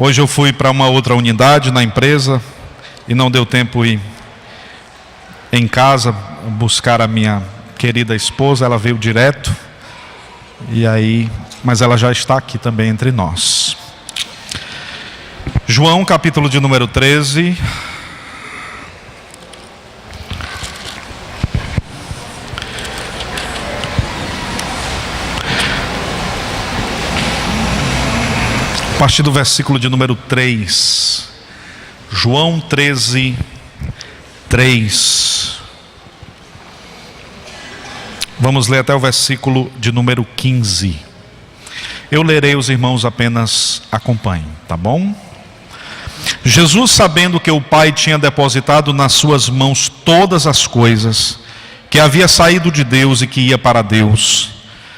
Hoje eu fui para uma outra unidade na empresa e não deu tempo ir em casa buscar a minha querida esposa. Ela veio direto mas ela já está aqui também entre nós. João, capítulo de número 13. A partir do versículo de número 3. João 13, 3. Vamos ler até o versículo de número 15. Eu lerei, os irmãos apenas acompanhem, tá bom? Jesus, sabendo que o Pai tinha depositado nas suas mãos todas as coisas, que havia saído de Deus e que ia para Deus,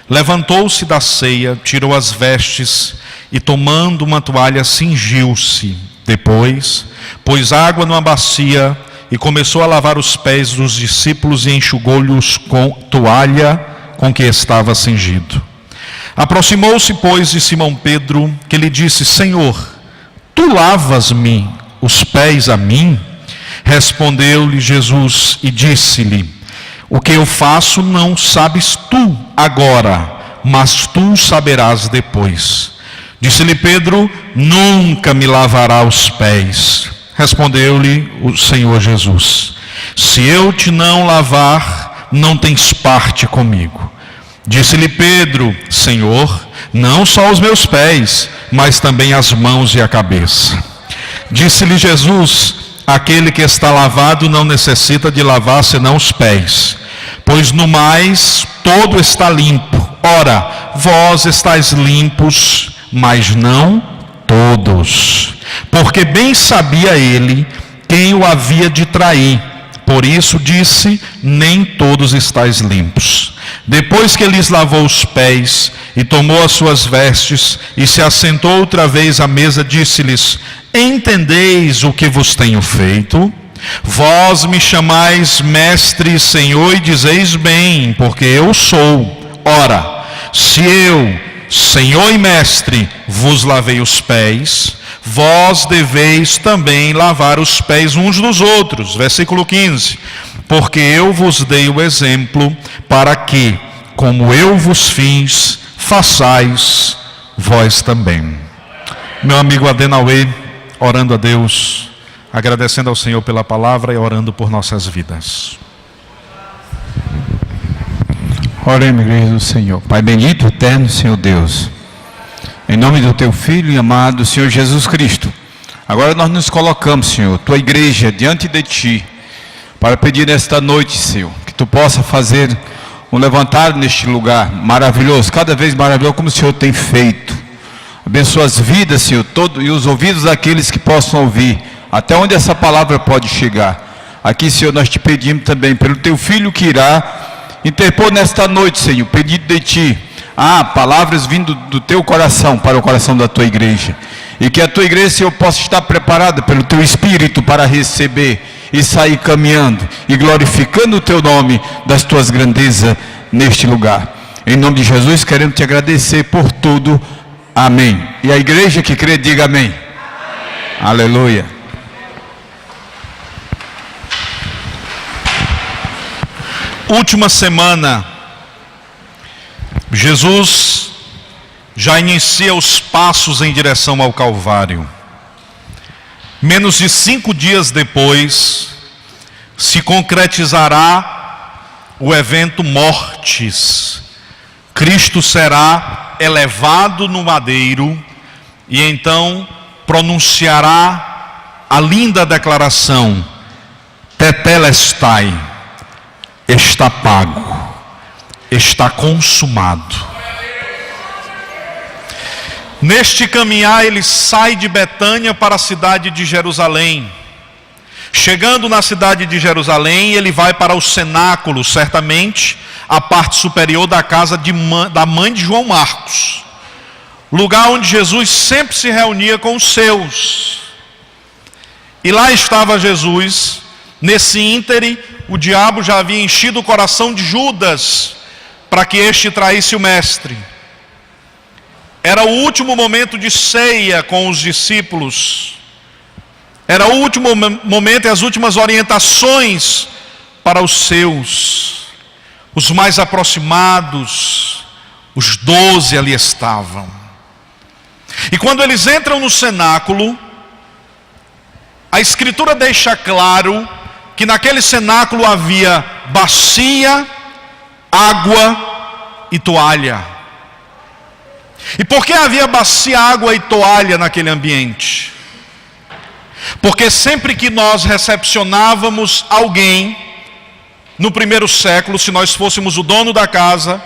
levantou-se da ceia, tirou as vestes e, tomando uma toalha, cingiu-se. Depois, pôs água numa bacia e começou a lavar os pés dos discípulos e enxugou-lhes com toalha com que estava cingido. Aproximou-se, pois, de Simão Pedro, que lhe disse: Senhor, tu lavas-me os pés a mim? Respondeu-lhe Jesus e disse-lhe: o que eu faço não sabes tu agora, mas tu saberás depois. Disse-lhe Pedro: nunca me lavará os pés. Respondeu-lhe o Senhor Jesus: se eu te não lavar, não tens parte comigo. Disse-lhe Pedro: Senhor, não só os meus pés, mas também as mãos e a cabeça. Disse-lhe Jesus: aquele que está lavado não necessita de lavar senão os pés, pois no mais todo está limpo. Ora, vós estáis limpos, mas não todos. Porque bem sabia ele quem o havia de trair. Por isso disse: nem todos estáis limpos. Depois que lhes lavou os pés e tomou as suas vestes e se assentou outra vez à mesa, disse-lhes: entendeis o que vos tenho feito? Vós me chamais mestre e senhor e dizeis bem, porque eu sou. Ora, se eu, senhor e mestre, vos lavei os pés, vós deveis também lavar os pés uns dos outros. Versículo 15. Porque eu vos dei o exemplo para que, como eu vos fiz, façais vós também. Meu amigo Adenauê, orando a Deus, agradecendo ao Senhor pela palavra e orando por nossas vidas. Oremos, igreja do Senhor. Pai bendito, eterno, Senhor Deus, em nome do teu Filho e amado Senhor Jesus Cristo, agora nós nos colocamos, Senhor, tua igreja diante de ti, para pedir nesta noite, Senhor, que tu possa fazer um levantar neste lugar maravilhoso, cada vez maravilhoso como o Senhor tem feito. Abençoa as vidas, Senhor, e os ouvidos daqueles que possam ouvir, até onde essa palavra pode chegar. Aqui, Senhor, nós te pedimos também pelo teu Filho que irá interpor nesta noite, Senhor, pedido de ti, palavras vindo do teu coração para o coração da tua igreja, e que a tua igreja, Senhor, possa estar preparada pelo teu Espírito para receber e sair caminhando e glorificando o teu nome das tuas grandezas neste lugar. Em nome de Jesus, queremos te agradecer por tudo. Amém. E a igreja que crê, diga amém. Amém. Aleluia. Última semana, Jesus já inicia os passos em direção ao Calvário. Menos de 5 dias depois, se concretizará o evento mortis. Cristo será elevado no madeiro e então pronunciará a linda declaração: Tetelestai, está pago, está consumado. Neste caminhar ele sai de Betânia para a cidade de Jerusalém. Chegando na cidade de Jerusalém, ele vai para o cenáculo, certamente a parte superior da casa da mãe de João Marcos, lugar onde Jesus sempre se reunia com os seus. E lá estava Jesus. Nesse íntere, o diabo já havia enchido o coração de Judas para que este traísse o mestre. Era o último momento de ceia com os discípulos. Era o último momento e as últimas orientações para os seus. Os mais aproximados, os 12 ali estavam. E quando eles entram no cenáculo, a Escritura deixa claro que naquele cenáculo havia bacia, água e toalha. E por que havia bacia, água e toalha naquele ambiente? Porque sempre que nós recepcionávamos alguém, no primeiro século, se nós fôssemos o dono da casa,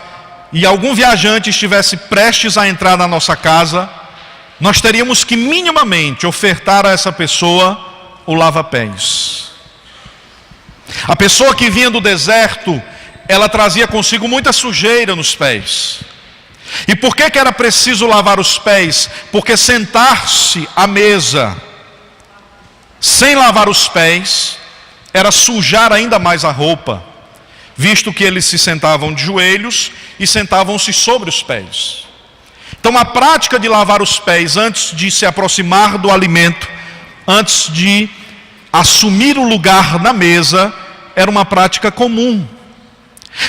e algum viajante estivesse prestes a entrar na nossa casa, nós teríamos que minimamente ofertar a essa pessoa o lava-pés. A pessoa que vinha do deserto, ela trazia consigo muita sujeira nos pés. E por que era preciso lavar os pés? Porque sentar-se à mesa sem lavar os pés era sujar ainda mais a roupa, visto que eles se sentavam de joelhos e sentavam-se sobre os pés. Então a prática de lavar os pés antes de se aproximar do alimento, antes de assumir o lugar na mesa, era uma prática comum.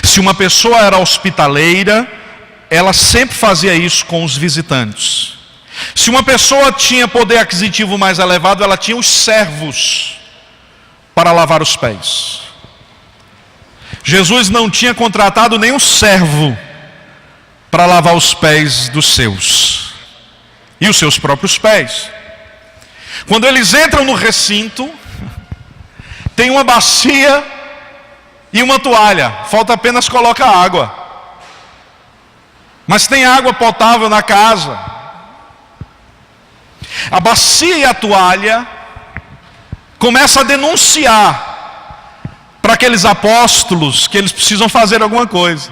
Se uma pessoa era hospitaleira, ela sempre fazia isso com os visitantes. Se uma pessoa tinha poder aquisitivo mais elevado, ela tinha os servos para lavar os pés. Jesus não tinha contratado nenhum servo para lavar os pés dos seus, e os seus próprios pés. Quando eles entram no recinto, tem uma bacia e uma toalha, falta apenas colocar água. Mas tem água potável na casa. A bacia e a toalha começam a denunciar para aqueles apóstolos que eles precisam fazer alguma coisa.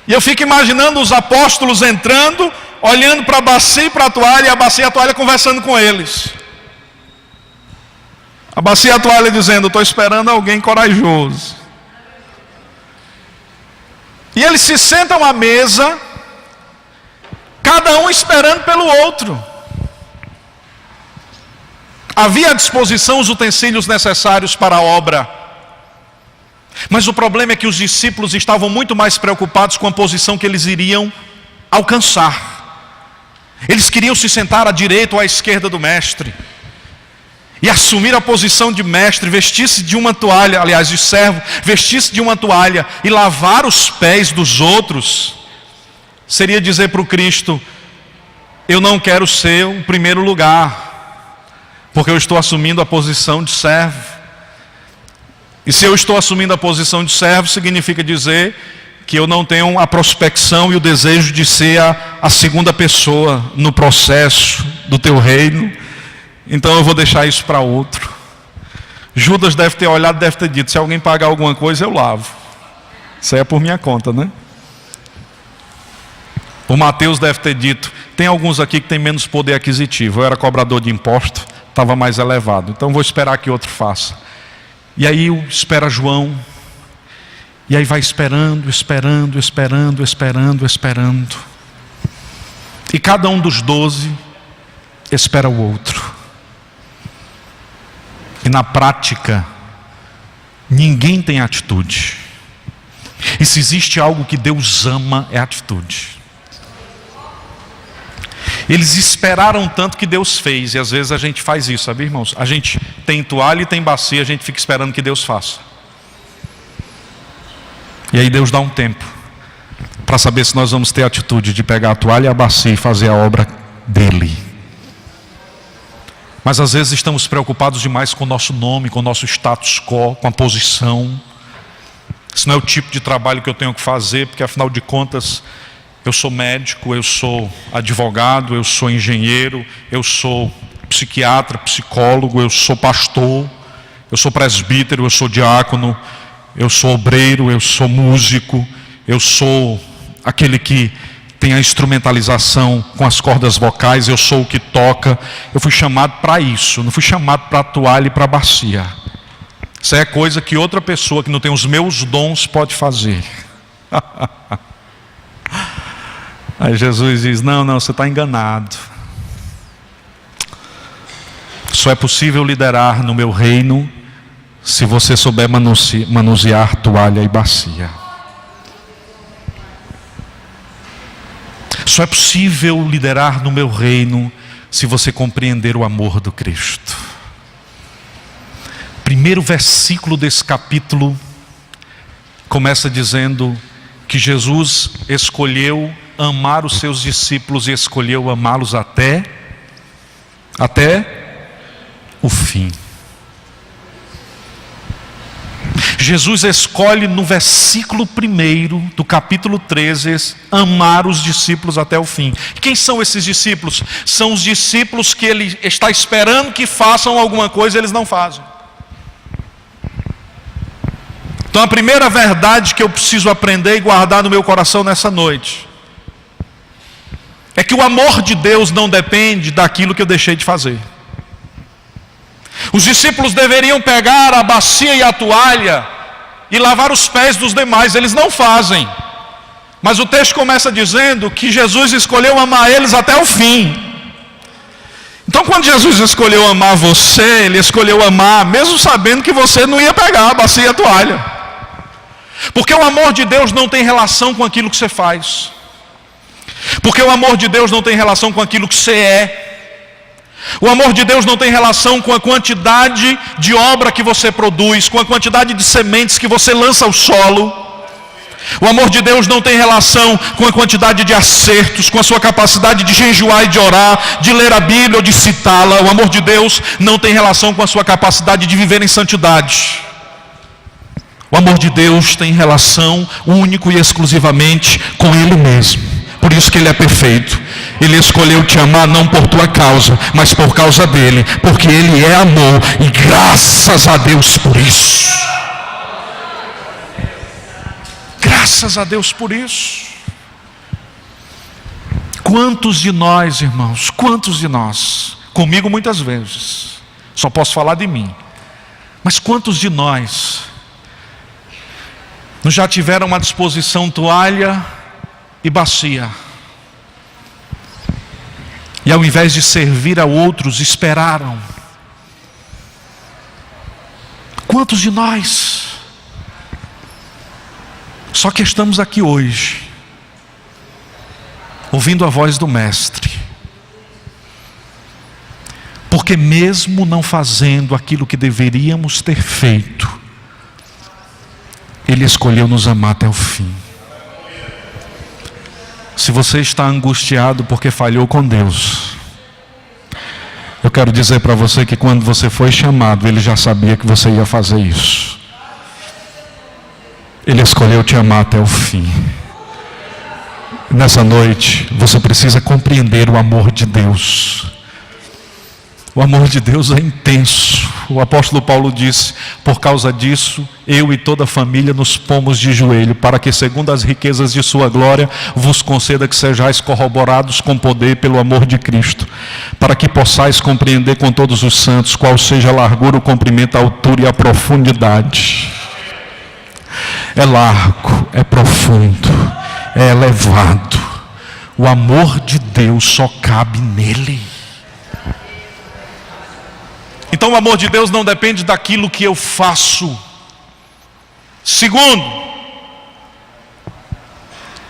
E eu fico imaginando os apóstolos entrando, olhando para a bacia e para a toalha, e a bacia e a toalha conversando com eles. A bacia e a toalha dizendo: estou esperando alguém corajoso. E eles se sentam à mesa, cada um esperando pelo outro. Havia à disposição os utensílios necessários para a obra. Mas o problema é que os discípulos estavam muito mais preocupados com a posição que eles iriam alcançar. Eles queriam se sentar à direita ou à esquerda do mestre e assumir a posição de mestre, vestir-se de uma toalha, aliás, de servo, vestir-se de uma toalha e lavar os pés dos outros, seria dizer para o Cristo: eu não quero ser o primeiro lugar, porque eu estou assumindo a posição de servo. E se eu estou assumindo a posição de servo, significa dizer que eu não tenho a prospecção e o desejo de ser a segunda pessoa no processo do teu reino. Então eu vou deixar isso para outro. Judas deve ter olhado, deve ter dito: se alguém pagar alguma coisa, eu lavo. Isso aí é por minha conta, né? O Mateus deve ter dito: tem alguns aqui que tem menos poder aquisitivo. Eu era cobrador de imposto, estava mais elevado, então vou esperar que outro faça. E aí espera João. E aí vai esperando. E cada um dos 12 espera o outro. E na prática, ninguém tem atitude. E se existe algo que Deus ama, é atitude. Eles esperaram tanto que Deus fez. E às vezes a gente faz isso, sabe, irmãos? A gente tem toalha e tem bacia, a gente fica esperando que Deus faça. E aí Deus dá um tempo para saber se nós vamos ter a atitude de pegar a toalha e a bacia e fazer a obra dele. Mas às vezes estamos preocupados demais com o nosso nome, com o nosso status quo, com a posição. Isso não é o tipo de trabalho que eu tenho que fazer, porque afinal de contas eu sou médico, eu sou advogado, eu sou engenheiro, eu sou psiquiatra, psicólogo, eu sou pastor, eu sou presbítero, eu sou diácono, eu sou obreiro, eu sou músico, eu sou aquele que tem a instrumentalização com as cordas vocais, eu sou o que toca. Eu fui chamado para isso, não fui chamado para a toalha e para a bacia. Isso é coisa que outra pessoa que não tem os meus dons pode fazer. Aí Jesus diz: não, você está enganado. Só é possível liderar no meu reino se você souber manusear toalha e bacia. Só é possível liderar no meu reino se você compreender o amor do Cristo. Primeiro versículo desse capítulo começa dizendo que Jesus escolheu amar os seus discípulos e escolheu amá-los até o fim. Jesus escolhe no versículo 1 do capítulo 13 amar os discípulos até o fim. Quem são esses discípulos? São os discípulos que ele está esperando que façam alguma coisa e eles não fazem. Então a primeira verdade que eu preciso aprender e guardar no meu coração nessa noite é que o amor de Deus não depende daquilo que eu deixei de fazer. Os discípulos deveriam pegar a bacia e a toalha e lavar os pés dos demais. Eles não fazem. Mas o texto começa dizendo que Jesus escolheu amar eles até o fim. Então quando Jesus escolheu amar você, Ele escolheu amar mesmo sabendo que você não ia pegar a bacia e a toalha. Porque o amor de Deus não tem relação com aquilo que você faz. Porque o amor de Deus não tem relação com aquilo que você é. O amor de Deus não tem relação com a quantidade de obra que você produz, com a quantidade de sementes que você lança ao solo. O amor de Deus não tem relação com a quantidade de acertos, com a sua capacidade de jejuar e de orar, de ler a Bíblia ou de citá-la. O amor de Deus não tem relação com a sua capacidade de viver em santidade. O amor de Deus tem relação único e exclusivamente com Ele mesmo. Por isso que Ele é perfeito. Ele escolheu te amar não por tua causa, mas por causa dEle. Porque Ele é amor e graças a Deus por isso. Graças a Deus por isso. Quantos de nós, irmãos, quantos de nós, comigo muitas vezes, só posso falar de mim, mas quantos de nós já tiveram à disposição toalha e bacia, e ao invés de servir a outros, esperaram? Quantos de nós? Só que estamos aqui hoje, ouvindo a voz do Mestre, porque mesmo não fazendo aquilo que deveríamos ter feito, Ele escolheu nos amar até o fim. Se você está angustiado porque falhou com Deus, eu quero dizer para você que quando você foi chamado, Ele já sabia que você ia fazer isso. Ele escolheu te amar até o fim. Nessa noite, você precisa compreender o amor de Deus. O amor de Deus é intenso. O apóstolo Paulo disse: por causa disso, eu e toda a família nos pomos de joelho, para que segundo as riquezas de sua glória, vos conceda que sejais corroborados com poder pelo amor de Cristo, para que possais compreender com todos os santos qual seja a largura, o comprimento, a altura e a profundidade. É largo, é profundo, é elevado. O amor de Deus só cabe nele. Então o amor de Deus não depende daquilo que eu faço. Segundo,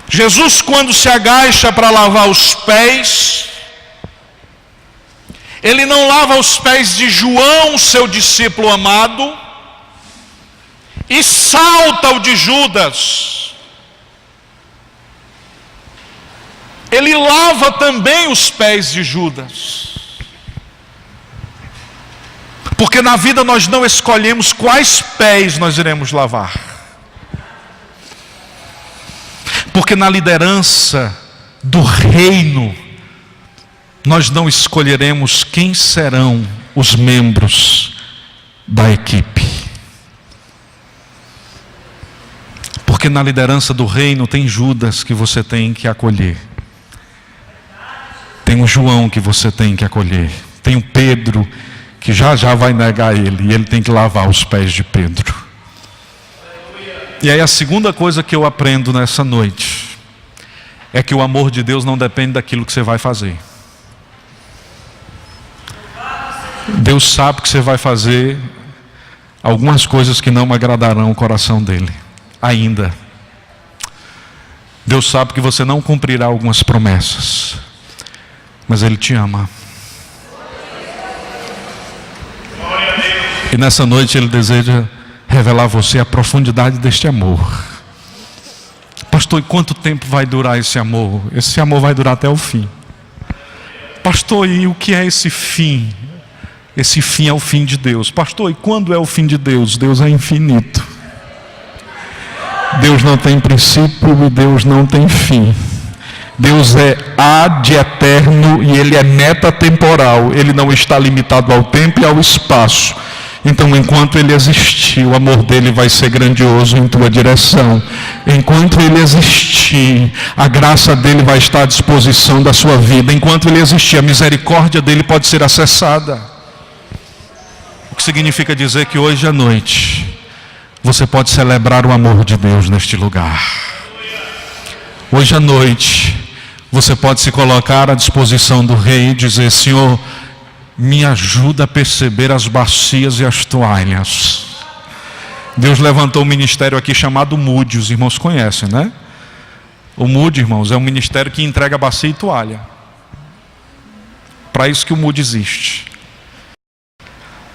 Jesus, quando se agacha para lavar os pés, Ele não lava os pés de João, seu discípulo amado, e salta o de Judas. Ele lava também os pés de Judas. Porque na vida nós não escolhemos quais pés nós iremos lavar. Porque na liderança do reino, nós não escolheremos quem serão os membros da equipe. Porque na liderança do reino tem Judas que você tem que acolher. Tem o João que você tem que acolher. Tem o Pedro que já vai negar ele, e ele tem que lavar os pés de Pedro. E aí a segunda coisa que eu aprendo nessa noite é que o amor de Deus não depende daquilo que você vai fazer. Deus sabe que você vai fazer algumas coisas que não agradarão o coração dele, ainda. Deus sabe que você não cumprirá algumas promessas, mas Ele te ama. E nessa noite Ele deseja revelar a você a profundidade deste amor. Pastor, e quanto tempo vai durar esse amor? Esse amor vai durar até o fim. Pastor, e o que é esse fim? Esse fim é o fim de Deus. Pastor, e quando é o fim de Deus? Deus é infinito. Deus não tem princípio e Deus não tem fim. Deus é ad eterno e Ele é metatemporal. Ele não está limitado ao tempo e ao espaço. Então, enquanto Ele existir, o amor dEle vai ser grandioso em tua direção. Enquanto Ele existir, a graça dEle vai estar à disposição da sua vida. Enquanto Ele existir, a misericórdia dEle pode ser acessada. O que significa dizer que hoje à noite você pode celebrar o amor de Deus neste lugar. Hoje à noite você pode se colocar à disposição do Rei e dizer: Senhor, me ajuda a perceber as bacias e as toalhas. Deus levantou um ministério aqui chamado Mude, os irmãos conhecem, né? O Mude, irmãos, é um ministério que entrega bacia e toalha. Para isso que o Mude existe.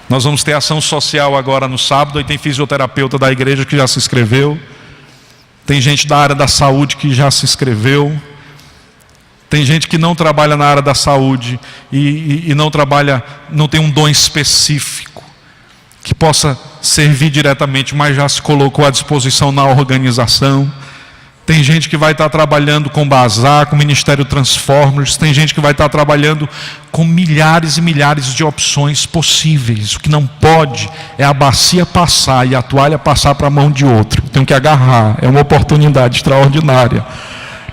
Nós vamos ter ação social agora no sábado, e tem fisioterapeuta da igreja que já se inscreveu. Tem gente da área da saúde que já se inscreveu. Tem gente que não trabalha na área da saúde e não trabalha, não tem um dom específico que possa servir diretamente, mas já se colocou à disposição na organização. Tem gente que vai estar trabalhando com Bazar, com o Ministério Transformers. Tem gente que vai estar trabalhando com milhares e milhares de opções possíveis. O que não pode é a bacia passar e a toalha passar para a mão de outro. Tem que agarrar, é uma oportunidade extraordinária.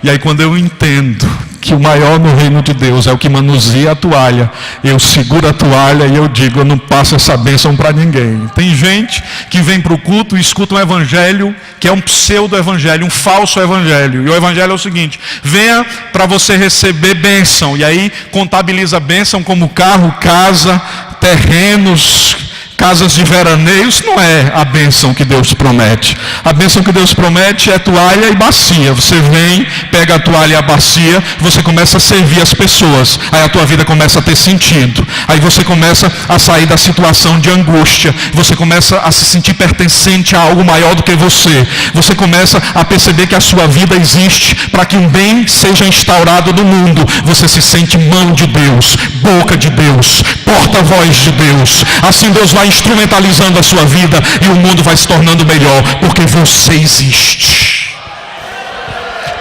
E aí, quando eu entendo que o maior no reino de Deus é o que manuseia a toalha, eu seguro a toalha e eu digo: eu não passo essa bênção para ninguém. Tem gente que vem para o culto e escuta um evangelho que é um pseudo-evangelho, um falso evangelho. E o evangelho é o seguinte: venha para você receber bênção. E aí contabiliza a bênção como carro, casa, terrenos, casas de veraneio. Isso não é a bênção que Deus promete. A bênção que Deus promete é toalha e bacia. Você vem, pega a toalha e a bacia, você começa a servir as pessoas. Aí a tua vida começa a ter sentido. Aí você começa a sair da situação de angústia. Você começa a se sentir pertencente a algo maior do que você. Você começa a perceber que a sua vida existe para que um bem seja instaurado no mundo. Você se sente mão de Deus, boca de Deus, porta-voz de Deus. Assim Deus vai instrumentalizando a sua vida e o mundo vai se tornando melhor, porque você existe.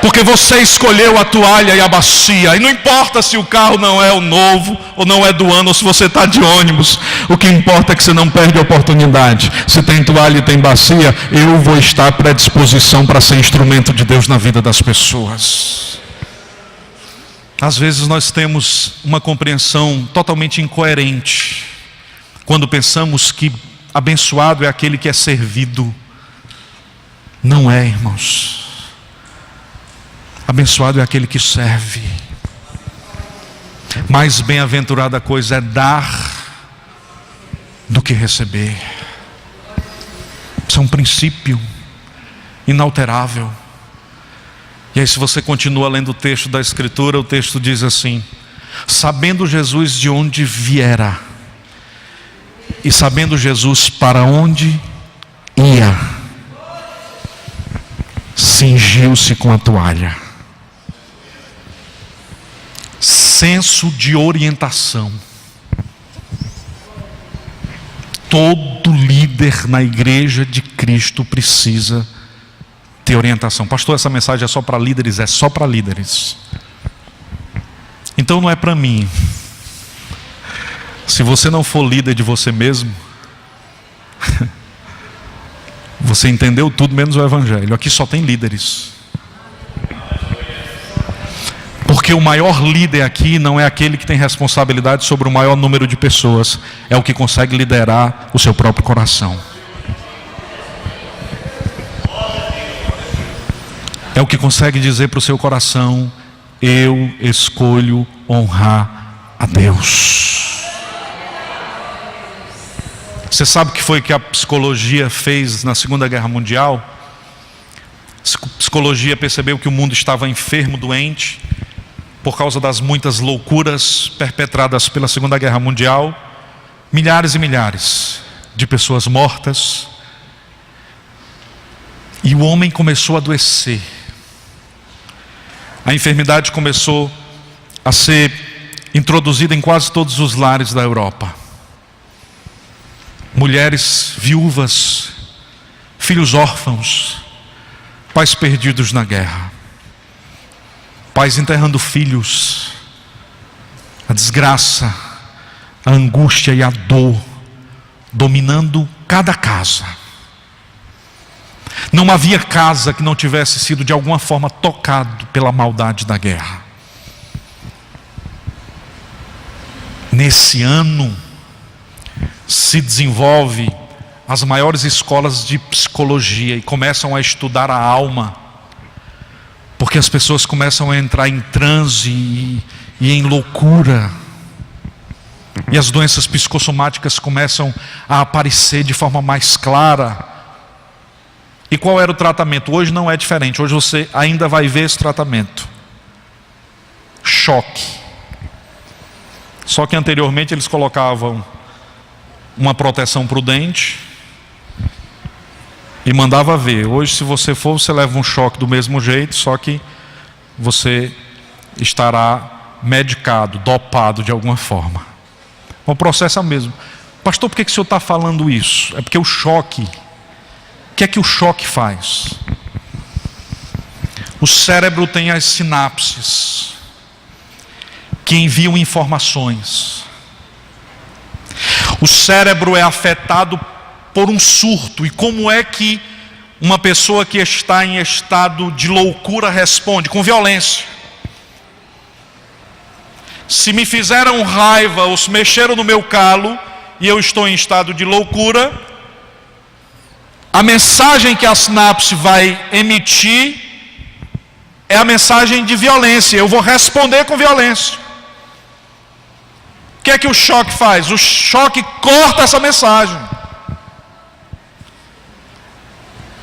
Porque você escolheu a toalha e a bacia. E não importa se o carro não é o novo, ou não é do ano, ou se você está de ônibus. O que importa é que você não perde a oportunidade. Se tem toalha e tem bacia, eu vou estar à predisposição para ser instrumento de Deus na vida das pessoas. Às vezes nós temos uma compreensão totalmente incoerente quando pensamos que abençoado é aquele que é servido. Não é, irmãos. Abençoado é aquele que serve. Mais bem-aventurada coisa é dar do que receber. Isso é um princípio inalterável. E aí, se você continua lendo o texto da Escritura, o texto diz assim: sabendo Jesus de onde viera, e sabendo Jesus para onde ia, cingiu-se com a toalha. Senso de orientação. Todo líder na igreja de Cristo precisa ter orientação. Pastor, essa mensagem é só para líderes? É só para líderes. Então não é para mim. Se você não for líder de você mesmo, você entendeu tudo menos o evangelho. Aqui só tem líderes. Porque o maior líder aqui não é aquele que tem responsabilidade sobre o maior número de pessoas. É o que consegue liderar o seu próprio coração. É o que consegue dizer para o seu coração: eu escolho honrar a Deus. Você sabe o que foi que a psicologia fez na Segunda Guerra Mundial? A psicologia percebeu que o mundo estava enfermo, doente, por causa das muitas loucuras perpetradas pela Segunda Guerra Mundial. Milhares e milhares de pessoas mortas. E o homem começou a adoecer. A enfermidade começou a ser introduzida em quase todos os lares da Europa. Mulheres viúvas, filhos órfãos, pais perdidos na guerra, pais enterrando filhos, a desgraça, a angústia e a dor dominando cada casa. Não havia casa que não tivesse sido de alguma forma tocado pela maldade da guerra. Nesse ano se desenvolve as maiores escolas de psicologia e começam a estudar a alma, porque as pessoas começam a entrar em transe e em loucura, e as doenças psicossomáticas começam a aparecer de forma mais clara. E qual era o tratamento? Hoje não é diferente. Hoje você ainda vai ver esse tratamento: choque. Só que anteriormente eles colocavam uma proteção prudente e mandava ver. Hoje, se você for, você leva um choque do mesmo jeito, só que você estará medicado, dopado de alguma forma. O processo é o mesmo. Pastor, por que o senhor está falando isso? É porque o choque, o que é que o choque faz? O cérebro tem as sinapses que enviam informações. O cérebro é afetado por um surto. E como é que uma pessoa que está em estado de loucura responde? Com violência. Se me fizeram raiva ou se mexeram no meu calo e eu estou em estado de loucura, a mensagem que a sinapse vai emitir é a mensagem de violência. Eu vou responder com violência. O que é que o choque faz? O choque corta essa mensagem.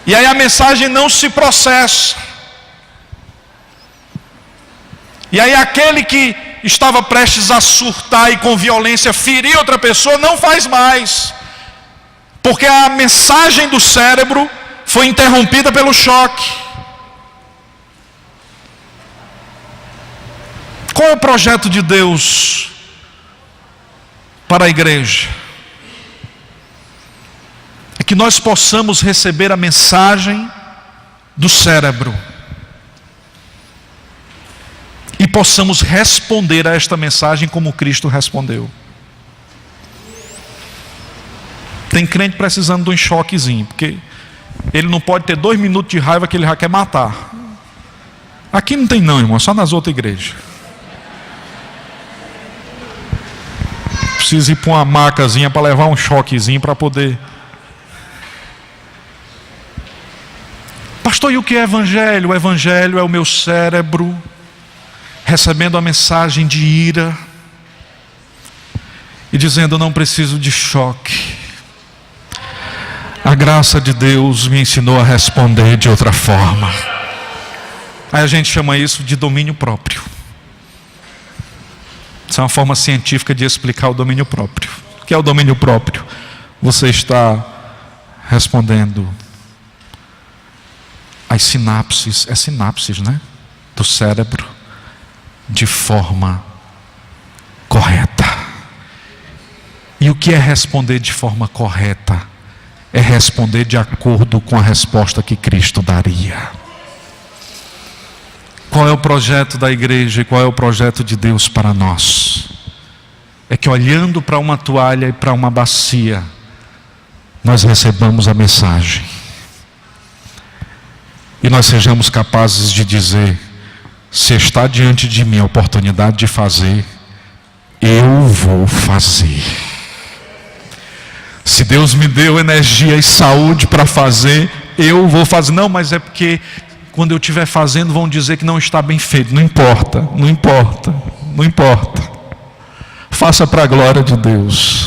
E aí a mensagem não se processa. E aí aquele que estava prestes a surtar e com violência ferir outra pessoa não faz mais. Porque a mensagem do cérebro foi interrompida pelo choque. Qual é o projeto de Deus para a igreja? É que nós possamos receber a mensagem do cérebro e possamos responder a esta mensagem como Cristo respondeu. Tem crente precisando de um choquezinho, porque ele não pode ter 2 minutos de raiva que ele já quer matar. Aqui não tem não, irmão, só nas outras igrejas. Precisa ir para uma macazinha para levar um choquezinho para poder. Pastor, e o que é evangelho? O evangelho é o meu cérebro recebendo a mensagem de ira e dizendo: eu não preciso de choque. A graça de Deus me ensinou a responder de outra forma. Aí a gente chama isso de domínio próprio. Isso é uma forma científica de explicar o domínio próprio. O que é o domínio próprio? Você está respondendo as sinapses, do cérebro de forma correta. E o que é responder de forma correta? É responder de acordo com a resposta que Cristo daria. Qual é o projeto da igreja e qual é o projeto de Deus para nós? É que olhando para uma toalha e para uma bacia, nós recebamos a mensagem. E nós sejamos capazes de dizer: se está diante de mim a oportunidade de fazer, eu vou fazer. Se Deus me deu energia e saúde para fazer, eu vou fazer. Não, mas é porque quando eu estiver fazendo, vão dizer que não está bem feito. Não importa, não importa, não importa. Faça para a glória de Deus.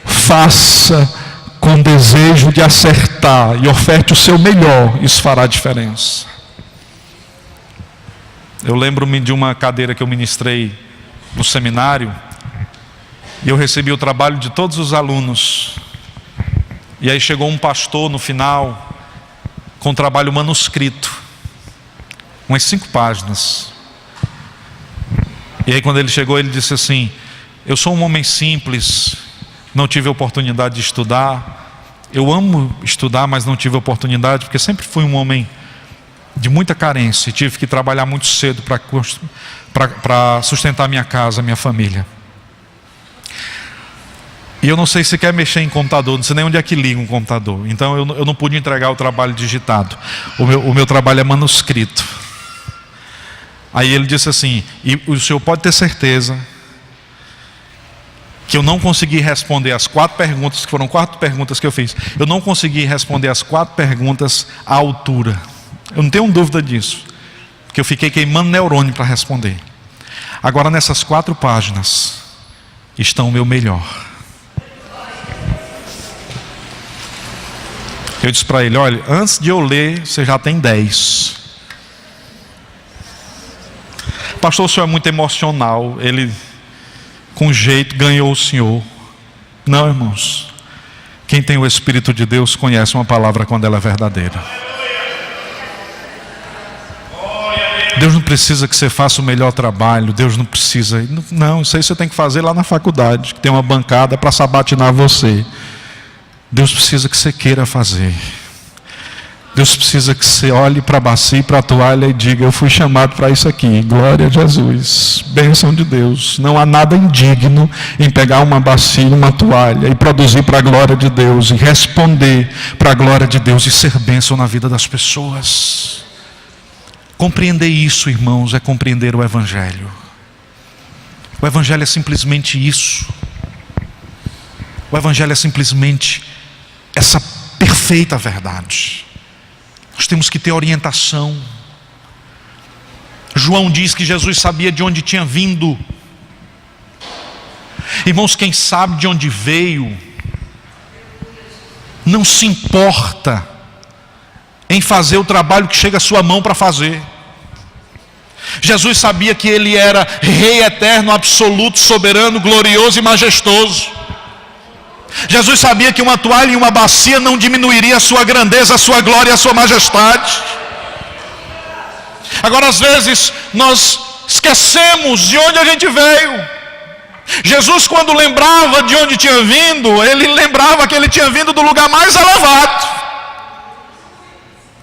Faça com desejo de acertar e oferte o seu melhor. Isso fará diferença. Eu lembro-me de uma cadeira que eu ministrei no seminário, e eu recebi o trabalho de todos os alunos. E aí chegou um pastor no final com um trabalho manuscrito, umas 5 páginas. E aí quando ele chegou, ele disse assim: eu sou um homem simples, não tive a oportunidade de estudar. Eu amo estudar, mas não tive a oportunidade, porque sempre fui um homem de muita carência, e tive que trabalhar muito cedo para sustentar minha casa, minha família. E eu não sei se quer mexer em computador, não sei nem onde é que liga um computador. Então eu não pude entregar o trabalho digitado. O meu trabalho é manuscrito. Aí ele disse assim: e o senhor pode ter certeza que eu não consegui responder as 4 perguntas, que foram 4 perguntas que eu fiz. Eu não consegui responder as 4 perguntas à altura. Eu não tenho dúvida disso, porque eu fiquei queimando neurônio para responder. Agora nessas 4 páginas estão o meu melhor. Eu disse para ele: olha, antes de eu ler, você já tem 10. Pastor, o senhor é muito emocional. Ele, com jeito, ganhou o senhor. Não, irmãos. Quem tem o Espírito de Deus conhece uma palavra quando ela é verdadeira. Deus não precisa que você faça o melhor trabalho. Deus não precisa. Não, isso aí você tem que fazer lá na faculdade, que tem uma bancada para sabatinar você. Deus precisa que você queira fazer. Deus precisa que você olhe para a bacia e para a toalha e diga: eu fui chamado para isso aqui. Glória a Jesus, bênção de Deus. Não há nada indigno em pegar uma bacia e uma toalha e produzir para a glória de Deus, e responder para a glória de Deus, e ser bênção na vida das pessoas. Compreender isso, irmãos, é compreender o Evangelho. O Evangelho é simplesmente isso. O Evangelho é simplesmente essa perfeita verdade. Nós temos que ter orientação. João diz que Jesus sabia de onde tinha vindo. Irmãos, quem sabe de onde veio não se importa em fazer o trabalho que chega à sua mão para fazer. Jesus sabia que Ele era Rei eterno, absoluto, soberano, glorioso e majestoso. Jesus sabia que uma toalha e uma bacia não diminuiria a sua grandeza, a sua glória e a sua majestade. Agora, às vezes, nós esquecemos de onde a gente veio. Jesus, quando lembrava de onde tinha vindo, Ele lembrava que Ele tinha vindo do lugar mais elevado.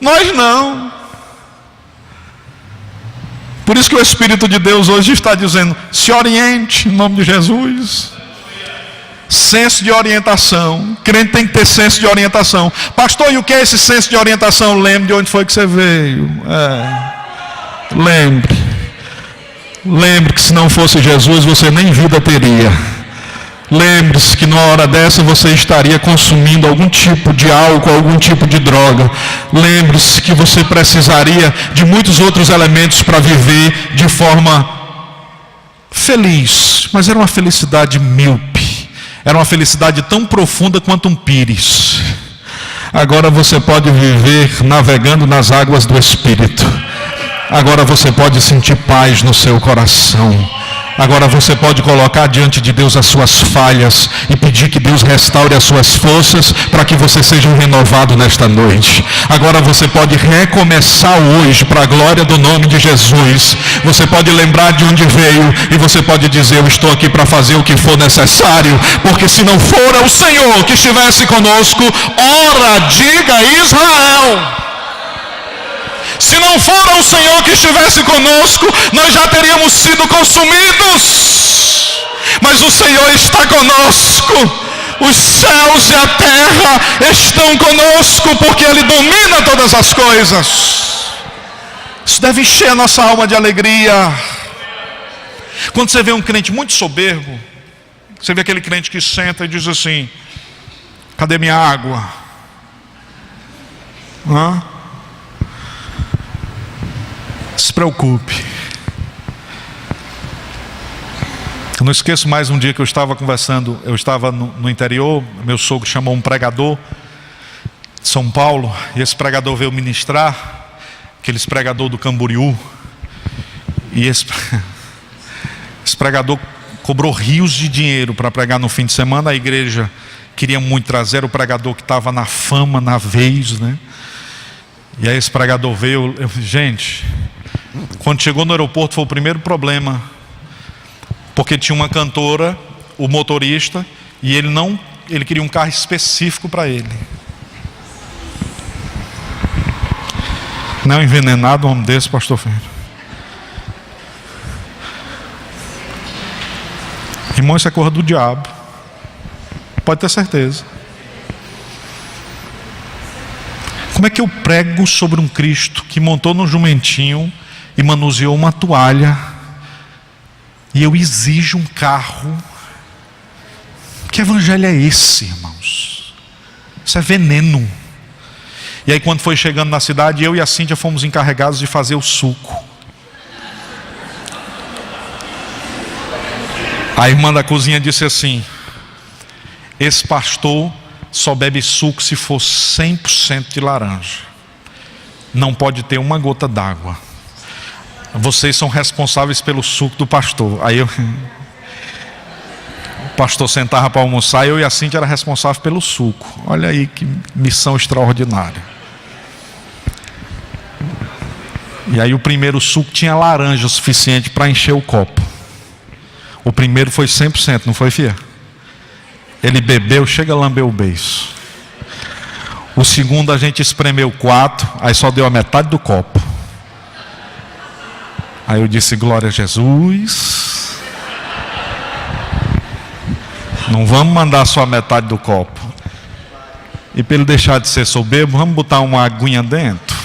Nós não. Por isso que o Espírito de Deus hoje está dizendo: se oriente em nome de Jesus. Senso de orientação. Crente tem que ter senso de orientação. Pastor, e o que é esse senso de orientação? Lembre de onde foi que você veio. Lembre que se não fosse Jesus, você nem vida teria. Lembre-se que numa hora dessa você estaria consumindo algum tipo de álcool, algum tipo de droga. Lembre-se que você precisaria de muitos outros elementos para viver de forma feliz. Mas era uma felicidade míope. Era uma felicidade tão profunda quanto um pires. Agora você pode viver navegando nas águas do Espírito. Agora você pode sentir paz no seu coração. Agora você pode colocar diante de Deus as suas falhas e pedir que Deus restaure as suas forças para que você seja renovado nesta noite. Agora você pode recomeçar hoje para a glória do nome de Jesus. Você pode lembrar de onde veio e você pode dizer: eu estou aqui para fazer o que for necessário, porque se não for o Senhor que estivesse conosco, ora, diga Israel. Se não for o Senhor que estivesse conosco, nós já teríamos sido consumidos. Mas o Senhor está conosco. Os céus e a terra estão conosco, porque Ele domina todas as coisas. Isso deve encher a nossa alma de alegria. Quando você vê um crente muito soberbo, você vê aquele crente que senta e diz assim: cadê minha água? preocupe. Eu não esqueço mais um dia que eu estava conversando, eu estava no interior, meu sogro chamou um pregador de São Paulo, e esse pregador veio ministrar, aqueles pregador do Camboriú, e esse pregador cobrou rios de dinheiro para pregar no fim de semana. A igreja queria muito trazer o pregador que estava na fama, na vez, né? E aí esse pregador veio, gente, quando chegou no aeroporto foi o primeiro problema, porque tinha uma cantora, o motorista, e ele queria um carro específico para ele. Não envenenado um homem desse, pastor Ferreira. Irmão, isso é coisa do diabo. Pode ter certeza. Como é que eu prego sobre um Cristo que montou no jumentinho e manuseou uma toalha, e eu exijo um carro? Que evangelho é esse, irmãos? Isso é veneno. E aí quando foi chegando na cidade, eu e a Cíntia fomos encarregados de fazer o suco. A irmã da cozinha disse assim: esse pastor só bebe suco se for 100% de laranja. Não pode ter uma gota d'água. Vocês são responsáveis pelo suco do pastor. Aí o pastor sentava para almoçar e eu e a Cíntia era responsável pelo suco. Olha aí que missão extraordinária. E aí o primeiro suco tinha laranja o suficiente para encher o copo. O primeiro foi 100%, não foi, filha? Ele bebeu, chega a lamber o beiço. O segundo a gente espremeu 4, aí só deu a metade do copo. Aí eu disse: glória a Jesus. Não vamos mandar só a metade do copo. E para ele deixar de ser soberbo, vamos botar uma aguinha dentro.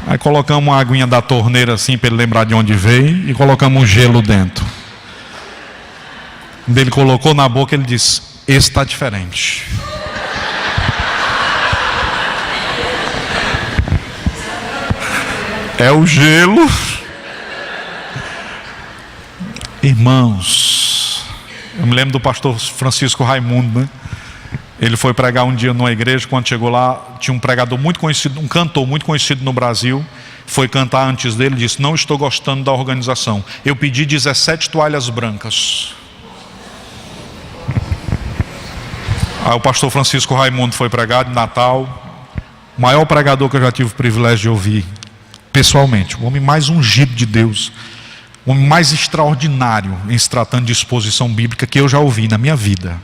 Aí colocamos uma aguinha da torneira assim, para ele lembrar de onde veio, e colocamos um gelo dentro. Quando ele colocou na boca, ele disse: esse está diferente. É o gelo. Irmãos, eu me lembro do pastor Francisco Raimundo, né? Ele foi pregar um dia numa igreja. Quando chegou lá, tinha um pregador muito conhecido, um cantor muito conhecido no Brasil. Foi cantar antes dele, disse: não estou gostando da organização. Eu pedi 17 toalhas brancas. Aí o pastor Francisco Raimundo foi pregar de Natal. O maior pregador que eu já tive o privilégio de ouvir pessoalmente. O homem mais ungido de Deus. O homem mais extraordinário em se tratando de exposição bíblica que eu já ouvi na minha vida.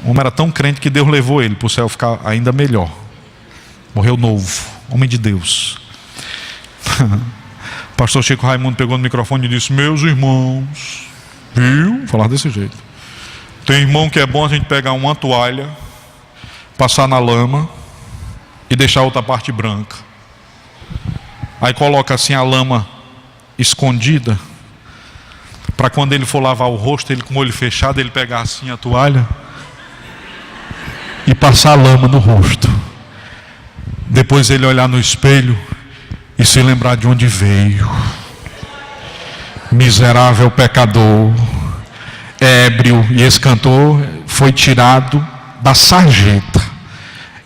O homem era tão crente que Deus levou ele para o céu ficar ainda melhor. Morreu novo, homem de Deus. O pastor Chico Raimundo pegou no microfone e disse: meus irmãos, viu? Falar desse jeito. Tem irmão que é bom a gente pegar uma toalha, passar na lama e deixar a outra parte branca. Aí coloca assim a lama escondida, para quando ele for lavar o rosto, ele com o olho fechado, ele pegar assim a toalha e passar a lama no rosto. Depois ele olhar no espelho e se lembrar de onde veio. Miserável pecador, ébrio. E esse cantor foi tirado da sarjeta.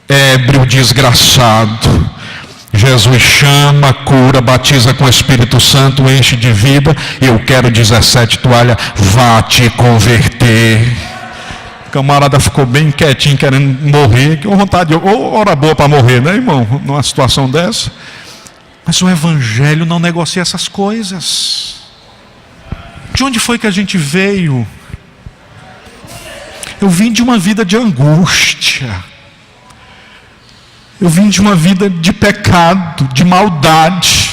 Ébrio, desgraçado. Jesus chama, cura, batiza com o Espírito Santo, enche de vida. Eu quero 17 toalhas, vá te converter. O camarada ficou bem quietinho, querendo morrer. Que vontade, hora boa para morrer, né, irmão? Numa situação dessa. Mas o Evangelho não negocia essas coisas. De onde foi que a gente veio? Eu vim de uma vida de angústia. Eu vim de uma vida de pecado, de maldade.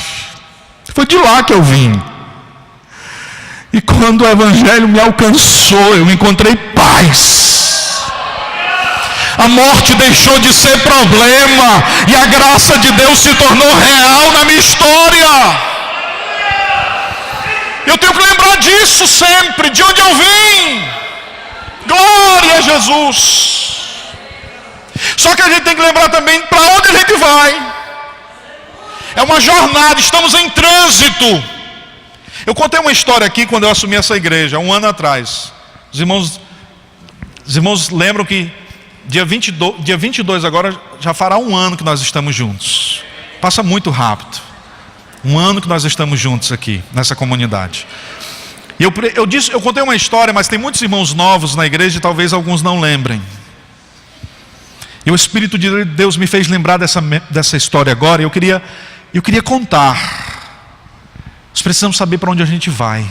Foi de lá que eu vim. E quando o Evangelho me alcançou, eu encontrei paz. A morte deixou de ser problema e a graça de Deus se tornou real na minha história. Eu tenho que lembrar disso sempre, de onde eu vim. Glória a Jesus. Só que a gente tem que lembrar também para onde a gente vai. É uma jornada, estamos em trânsito. Eu contei uma história aqui quando eu assumi essa igreja, 1 ano atrás. Os irmãos lembram que dia 22 agora já fará 1 ano que nós estamos juntos. Passa muito rápido. 1 ano que nós estamos juntos aqui, nessa comunidade. E eu contei uma história, mas tem muitos irmãos novos na igreja e talvez alguns não lembrem. E o Espírito de Deus me fez lembrar dessa história agora, e eu queria contar. Nós precisamos saber para onde a gente vai.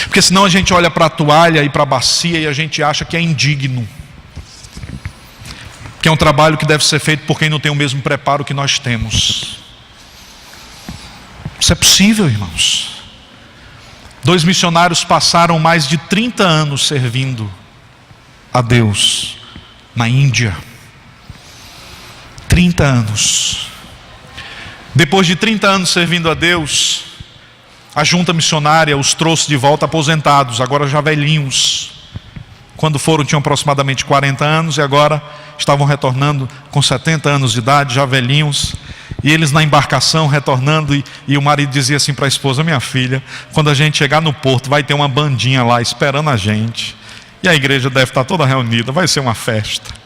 Porque senão a gente olha para a toalha e para a bacia e a gente acha que é indigno. Que é um trabalho que deve ser feito por quem não tem o mesmo preparo que nós temos. Isso é possível, irmãos. 2 missionários passaram mais de 30 anos servindo a Deus na Índia. 30 anos. Depois de 30 anos servindo a Deus, a junta missionária os trouxe de volta aposentados, agora já velhinhos. Quando foram tinham aproximadamente 40 anos e agora estavam retornando com 70 anos de idade, já velhinhos. E eles na embarcação retornando, e o marido dizia assim para a esposa: minha filha, quando a gente chegar no porto vai ter uma bandinha lá esperando a gente, e a igreja deve estar toda reunida, vai ser uma festa.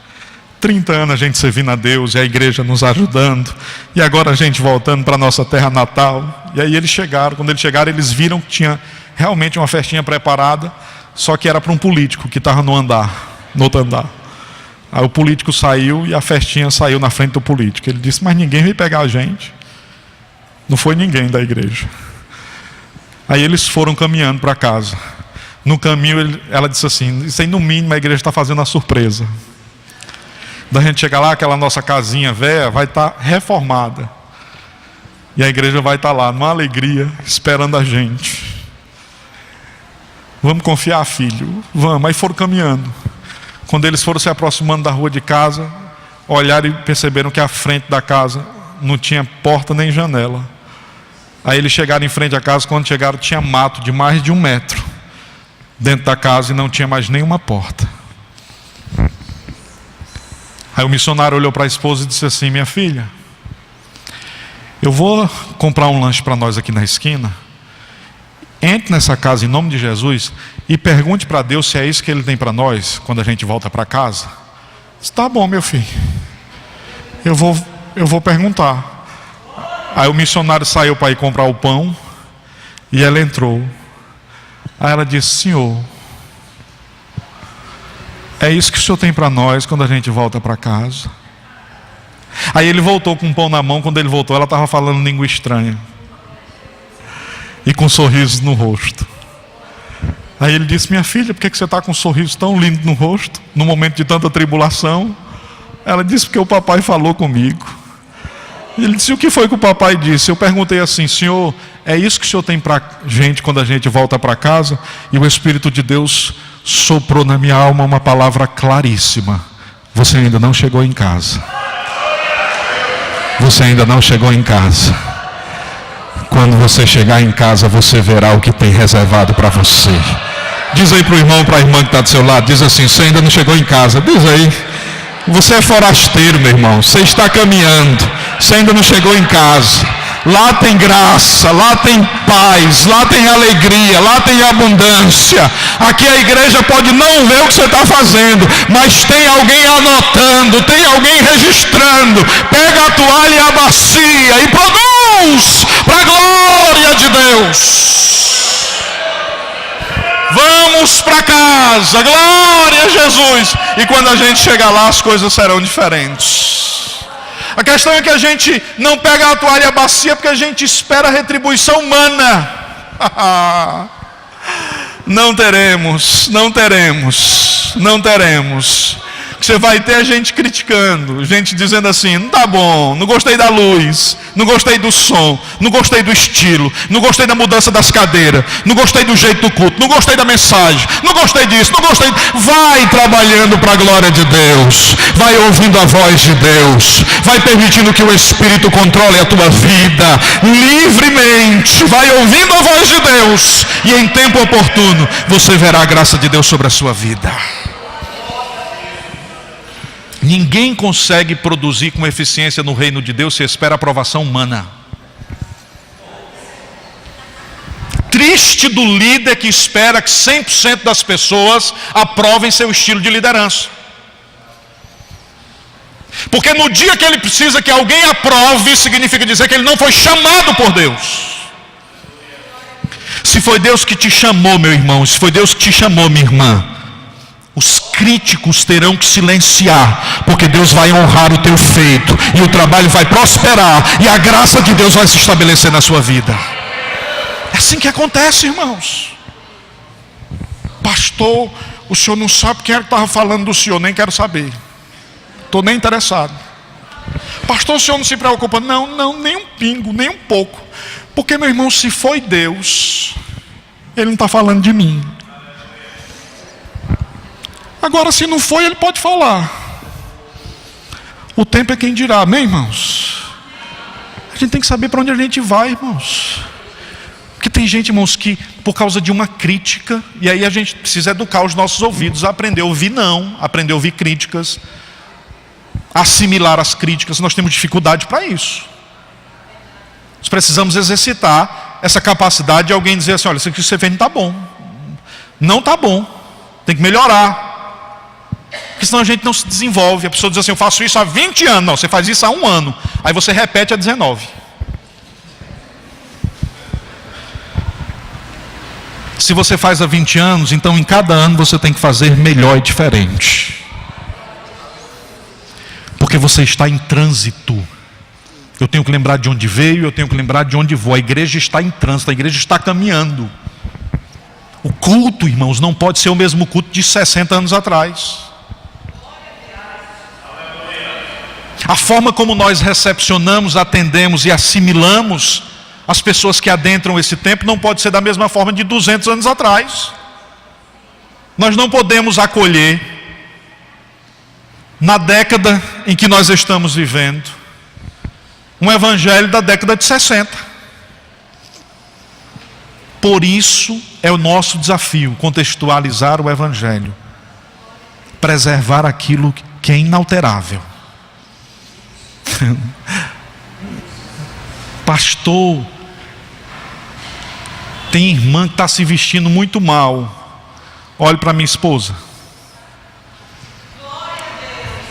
30 anos a gente servindo a Deus e a igreja nos ajudando, e agora a gente voltando para a nossa terra natal. E aí eles chegaram, quando eles chegaram eles viram que tinha realmente uma festinha preparada, só que era para um político que estava no outro andar. Aí o político saiu e a festinha saiu na frente do político. Ele disse: mas ninguém veio pegar a gente. Não foi ninguém da igreja. Aí eles foram caminhando para casa. No caminho ela disse assim: isso aí no mínimo a igreja está fazendo uma surpresa. Da gente chegar lá, aquela nossa casinha velha vai estar reformada. E a igreja vai estar lá, numa alegria, esperando a gente. Vamos confiar, filho? Vamos. Aí foram caminhando. Quando eles foram se aproximando da rua de casa, olharam e perceberam que a frente da casa não tinha porta nem janela. Aí eles chegaram em frente à casa, quando chegaram tinha mato de mais de 1 metro dentro da casa e não tinha mais nenhuma porta. Aí o missionário olhou para a esposa e disse assim: minha filha, eu vou comprar um lanche para nós aqui na esquina. Entre nessa casa em nome de Jesus e pergunte para Deus se é isso que Ele tem para nós quando a gente volta para casa. Disse: tá bom, meu filho, eu vou perguntar. Aí o missionário saiu para ir comprar o pão e ela entrou. Aí ela disse: Senhor, é isso que o Senhor tem para nós quando a gente volta para casa? Aí ele voltou com um pão na mão. Quando ele voltou, ela estava falando língua estranha e com um sorriso no rosto. Aí ele disse: minha filha, por que você está com um sorriso tão lindo no rosto, no momento de tanta tribulação? Ela disse: porque o papai falou comigo. E ele disse: o que foi que o papai disse? Eu perguntei assim: Senhor, é isso que o Senhor tem para a gente quando a gente volta para casa? E o Espírito de Deus soprou na minha alma uma palavra claríssima: você ainda não chegou em casa. Você ainda não chegou em casa. Quando você chegar em casa, você verá o que tem reservado para você. Diz aí para o irmão, para a irmã que está do seu lado, diz assim: você ainda não chegou em casa. Diz aí: você é forasteiro, meu irmão, você está caminhando, você ainda não chegou em casa. Lá tem graça, lá tem paz, lá tem alegria, lá tem abundância. Aqui a igreja pode não ver o que você está fazendo, mas tem alguém anotando, tem alguém registrando. Pega a toalha e a bacia e produz para a glória de Deus. Vamos para casa, glória a Jesus. E quando a gente chegar lá, as coisas serão diferentes. A questão é que a gente não pega a toalha e a bacia porque a gente espera a retribuição humana. Não teremos. Você vai ter gente criticando, gente dizendo assim: não tá bom, não gostei da luz, não gostei do som, não gostei do estilo, não gostei da mudança das cadeiras, não gostei do jeito do culto, não gostei da mensagem, não gostei disso, não gostei. Vai trabalhando para a glória de Deus, vai ouvindo a voz de Deus, vai permitindo que o Espírito controle a tua vida livremente, vai ouvindo a voz de Deus, e em tempo oportuno você verá a graça de Deus sobre a sua vida. Ninguém consegue produzir com eficiência no reino de Deus se espera aprovação humana. Triste do líder que espera que 100% das pessoas aprovem seu estilo de liderança. Porque no dia que ele precisa que alguém aprove, significa dizer que ele não foi chamado por Deus. Se foi Deus que te chamou, meu irmão, se foi Deus que te chamou, minha irmã, os críticos terão que silenciar, porque Deus vai honrar o teu feito, e o trabalho vai prosperar, e a graça de Deus vai se estabelecer na sua vida. É assim que acontece, irmãos. Pastor, o senhor não sabe quem era que estava falando do senhor, nem quero saber. Estou nem interessado. Pastor, o senhor não se preocupa? Não, nem um pingo, nem um pouco. Porque, meu irmão, se foi Deus, Ele não está falando de mim. Agora, se não foi, Ele pode falar. O tempo é quem dirá, amém, irmãos? A gente tem que saber para onde a gente vai, irmãos. Porque tem gente, irmãos, que por causa de uma crítica, e aí a gente precisa educar os nossos ouvidos, aprender a ouvir não, aprender a ouvir críticas, assimilar as críticas. Nós temos dificuldade para isso. Nós precisamos exercitar essa capacidade de alguém dizer assim, olha, isso aqui que você fez não está bom. Não está bom. Tem que melhorar. Porque senão a gente não se desenvolve. A pessoa diz assim, eu faço isso há 20 anos. Não, você faz isso há 1 ano. Aí você repete há 19. Se você faz há 20 anos, então em cada ano você tem que fazer melhor e diferente. Porque você está em trânsito. Eu tenho que lembrar de onde veio, eu tenho que lembrar de onde vou. A igreja está em trânsito, a igreja está caminhando. O culto, irmãos, não pode ser o mesmo culto de 60 anos atrás. A forma como nós recepcionamos, atendemos e assimilamos as pessoas que adentram esse tempo não pode ser da mesma forma de 200 anos atrás. Nós não podemos acolher, na década em que nós estamos vivendo, um evangelho da década de 60. Por isso é o nosso desafio, contextualizar o evangelho, preservar aquilo que é inalterável. Pastor, tem irmã que está se vestindo muito mal. Olhe para minha esposa.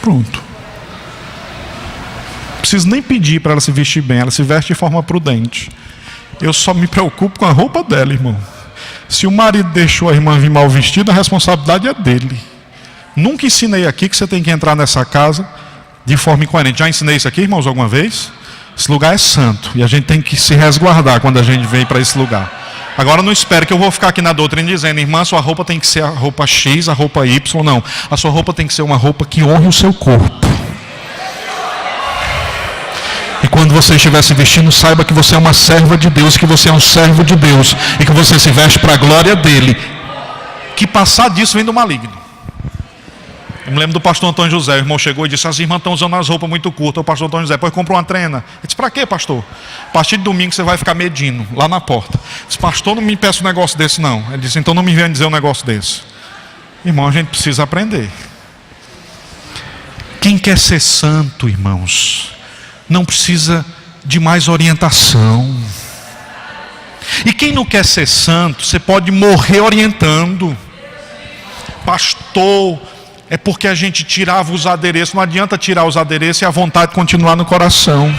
Pronto. Não preciso nem pedir para ela se vestir bem. Ela se veste de forma prudente. Eu só me preocupo com a roupa dela, irmão. Se o marido deixou a irmã vir mal vestida, a responsabilidade é dele. Nunca ensinei aqui que você tem que entrar nessa casa de forma incoerente. Já ensinei isso aqui, irmãos, alguma vez? Esse lugar é santo e a gente tem que se resguardar quando a gente vem para esse lugar. Agora não espere que eu vou ficar aqui na doutrina dizendo, irmã, sua roupa tem que ser a roupa X, a roupa Y, não. A sua roupa tem que ser uma roupa que honre o seu corpo. E quando você estiver se vestindo, saiba que você é uma serva de Deus, que você é um servo de Deus, e que você se veste para a glória dele. Que passar disso vem do maligno. Eu me lembro do pastor Antônio José, o irmão chegou e disse, as irmãs estão usando as roupas muito curtas. O pastor Antônio José, pois comprou uma trena. Eu disse, para quê, pastor? A partir de domingo você vai ficar medindo, lá na porta. Eu disse, pastor, não me peça um negócio desse não. Ele disse, então não me venha dizer um negócio desse. Irmão, a gente precisa aprender. Quem quer ser santo, irmãos, não precisa de mais orientação. E quem não quer ser santo, você pode morrer orientando. Pastor, é porque a gente tirava os adereços. Não adianta tirar os adereços e a vontade de continuar no coração.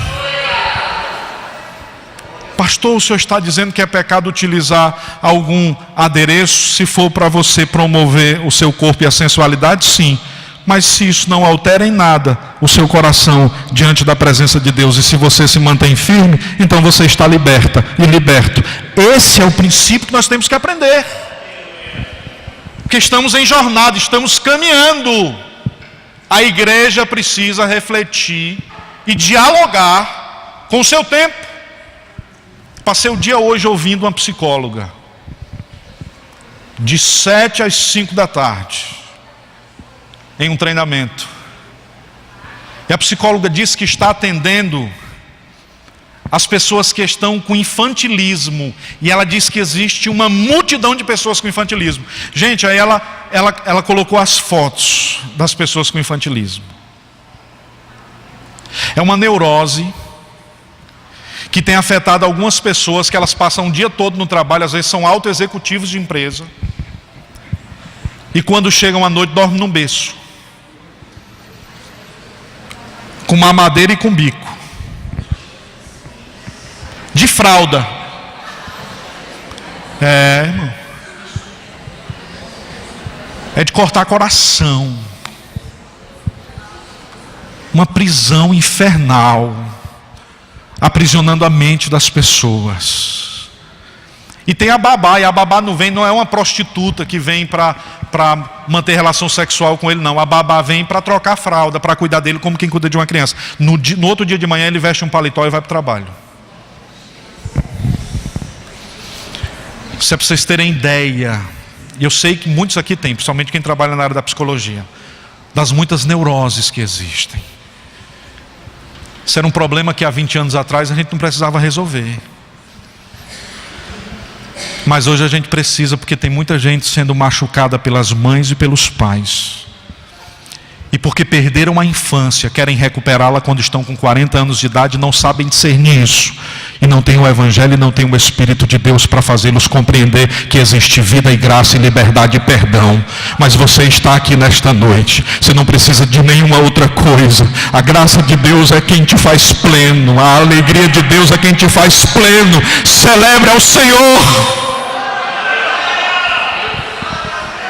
Pastor, o senhor está dizendo que é pecado utilizar algum adereço se for para você promover o seu corpo e a sensualidade? Sim. Mas se isso não altera em nada o seu coração diante da presença de Deus, e se você se mantém firme, então você está liberta e liberto. Esse é o princípio que nós temos que aprender. Porque estamos em jornada, estamos caminhando. A igreja precisa refletir e dialogar com o seu tempo. Passei o dia hoje ouvindo uma psicóloga, de 7 às 5 da tarde, em um treinamento. E a psicóloga disse que está atendendo as pessoas que estão com infantilismo. E ela diz que existe uma multidão de pessoas com infantilismo. Gente, aí ela colocou as fotos das pessoas com infantilismo. É uma neurose que tem afetado algumas pessoas, que elas passam o dia todo no trabalho, às vezes são altos executivos de empresa, e quando chegam à noite dormem num berço, com mamadeira e com bico, de fralda. Irmão, é de cortar coração. Uma prisão infernal, aprisionando a mente das pessoas. E tem a babá, e a babá não é uma prostituta que vem para manter relação sexual com ele, não. A babá vem para trocar a fralda, para cuidar dele como quem cuida de uma criança. No outro dia de manhã ele veste um paletó e vai para o trabalho. Isso é para vocês terem ideia. E eu sei que muitos aqui têm, principalmente quem trabalha na área da psicologia, das muitas neuroses que existem. Isso era um problema que há 20 anos atrás a gente não precisava resolver. Mas hoje a gente precisa, porque tem muita gente sendo machucada pelas mães e pelos pais. E porque perderam a infância, querem recuperá-la quando estão com 40 anos de idade, não sabem discernir isso. E não tem o Evangelho e não tem o Espírito de Deus para fazê-los compreender que existe vida e graça e liberdade e perdão. Mas você está aqui nesta noite, você não precisa de nenhuma outra coisa. A graça de Deus é quem te faz pleno, a alegria de Deus é quem te faz pleno. Celebre ao Senhor.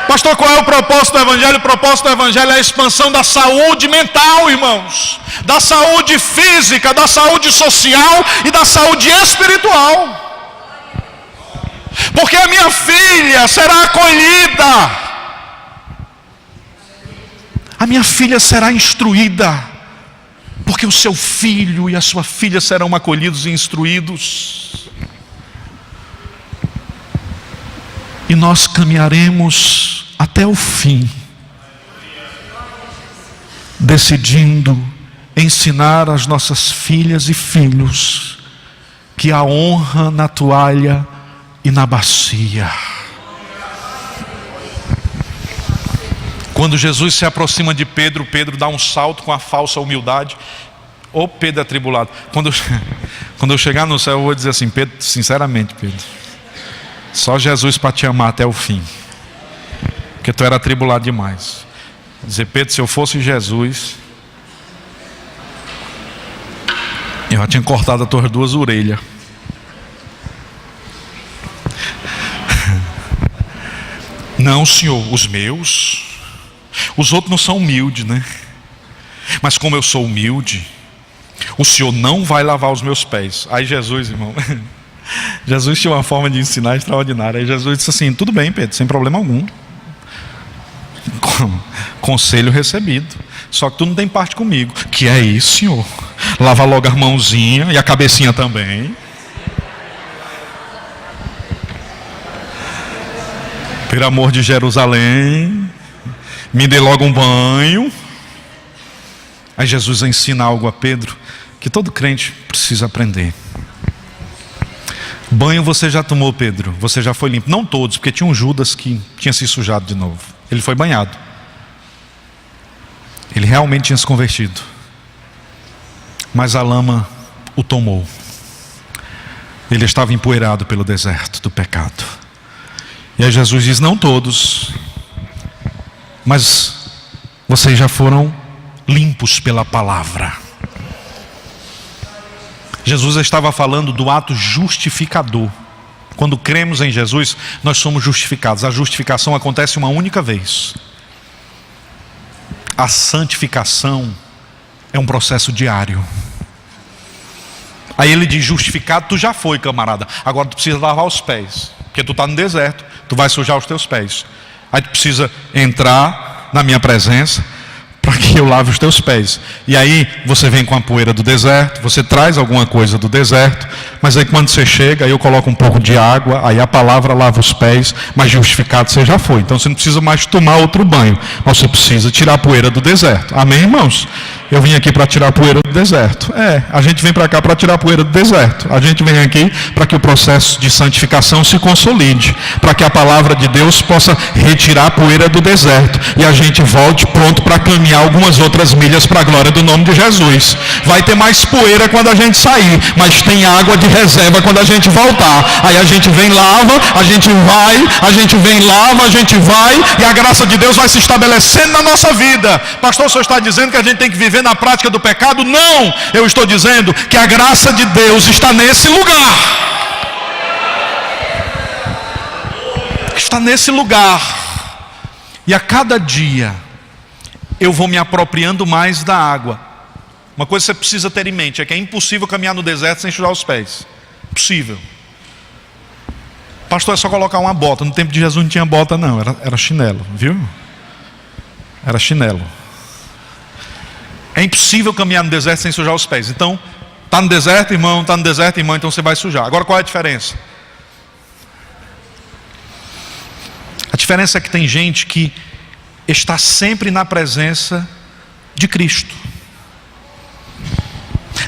Pastor, qual é o propósito do Evangelho? O propósito do Evangelho é a expansão da saúde mental, irmãos, da saúde física, da saúde social e da saúde espiritual. Porque a minha filha será acolhida, a minha filha será instruída, porque o seu filho e a sua filha serão acolhidos e instruídos. E nós caminharemos até o fim, decidindo ensinar às nossas filhas e filhos que há honra na toalha e na bacia. Quando Jesus se aproxima de Pedro, Pedro dá um salto com a falsa humildade. Ô Pedro atribulado, quando eu chegar no céu eu vou dizer assim: Pedro, sinceramente Pedro, só Jesus para te amar até o fim, porque tu era atribulado demais. Dizer: Pedro, se eu fosse Jesus, eu já tinha cortado as tuas 2 orelhas. Não, Senhor, os meus, os outros não são humildes, né? Mas como eu sou humilde, o Senhor não vai lavar os meus pés. Aí Jesus, irmão, Jesus tinha uma forma de ensinar extraordinária. Aí Jesus disse assim: tudo bem, Pedro, sem problema algum. Conselho recebido. Só que tu não tem parte comigo. Que é isso, Senhor? Lava logo a mãozinha e a cabecinha também. Pelo amor de Jerusalém, me dê logo um banho. Aí Jesus ensina algo a Pedro que todo crente precisa aprender. Banho você já tomou, Pedro, você já foi limpo. Não todos, porque tinha um Judas que tinha se sujado de novo. Ele foi banhado. Ele realmente tinha se convertido. Mas a lama o tomou. Ele estava empoeirado pelo deserto do pecado. E aí Jesus diz: não todos, mas vocês já foram limpos pela palavra. Jesus estava falando do ato justificador. Quando cremos em Jesus, nós somos justificados. A justificação acontece uma única vez. A santificação é um processo diário. Aí ele diz: justificado tu já foi, camarada, agora tu precisa lavar os pés, porque tu está no deserto, tu vai sujar os teus pés. Aí tu precisa entrar na minha presença para que eu lave os teus pés. E aí você vem com a poeira do deserto, você traz alguma coisa do deserto, mas aí quando você chega, aí eu coloco um pouco de água, aí a palavra lava os pés, mas justificado você já foi. Então você não precisa mais tomar outro banho, mas você precisa tirar a poeira do deserto. Amém, irmãos? Eu vim aqui para tirar a poeira do deserto. A gente vem para cá para tirar a poeira do deserto. A gente vem aqui para que o processo de santificação se consolide, para que a palavra de Deus possa retirar a poeira do deserto e a gente volte pronto para caminhar algumas outras milhas para a glória do nome de Jesus. Vai ter mais poeira quando a gente sair, mas tem água de reserva quando a gente voltar. Aí a gente vem, lava, a gente vai, a gente vem, lava, a gente vai, e a graça de Deus vai se estabelecendo na nossa vida. Pastor, o senhor está dizendo que a gente tem que viver na prática do pecado? Não, eu estou dizendo que a graça de Deus está nesse lugar. Está nesse lugar. E a cada dia eu vou me apropriando mais da água. Uma coisa que você precisa ter em mente é que é impossível caminhar no deserto sem sujar os pés. Impossível. Pastor, é só colocar uma bota. No tempo de Jesus não tinha bota não, era chinelo, viu? Era chinelo. É impossível caminhar no deserto sem sujar os pés. Então, está no deserto, irmão, está no deserto, irmão, então você vai sujar. Agora, qual é a diferença? A diferença é que tem gente que está sempre na presença de Cristo.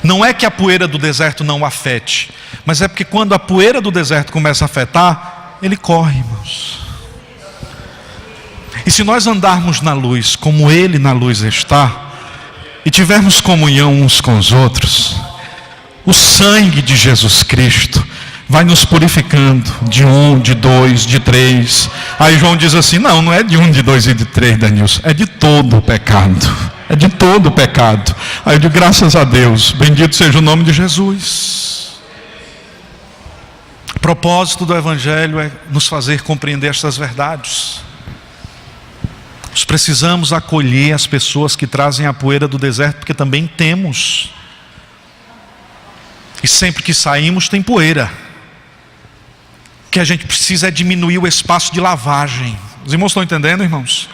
Não é que a poeira do deserto não o afete, mas é porque quando a poeira do deserto começa a afetar, ele corre, irmãos. E se nós andarmos na luz como Ele na luz está, e tivermos comunhão uns com os outros, o sangue de Jesus Cristo vai nos purificando de 1, de 2, de 3. Aí João diz assim, não é de 1, de 2 e de 3, Danilson, é de todo o pecado. É de todo o pecado. Aí eu digo, graças a Deus, bendito seja o nome de Jesus. O propósito do Evangelho é nos fazer compreender estas verdades. Nós precisamos acolher as pessoas que trazem a poeira do deserto, porque também temos. E sempre que saímos tem poeira. O que a gente precisa é diminuir o espaço de lavagem. Os irmãos estão entendendo, irmãos?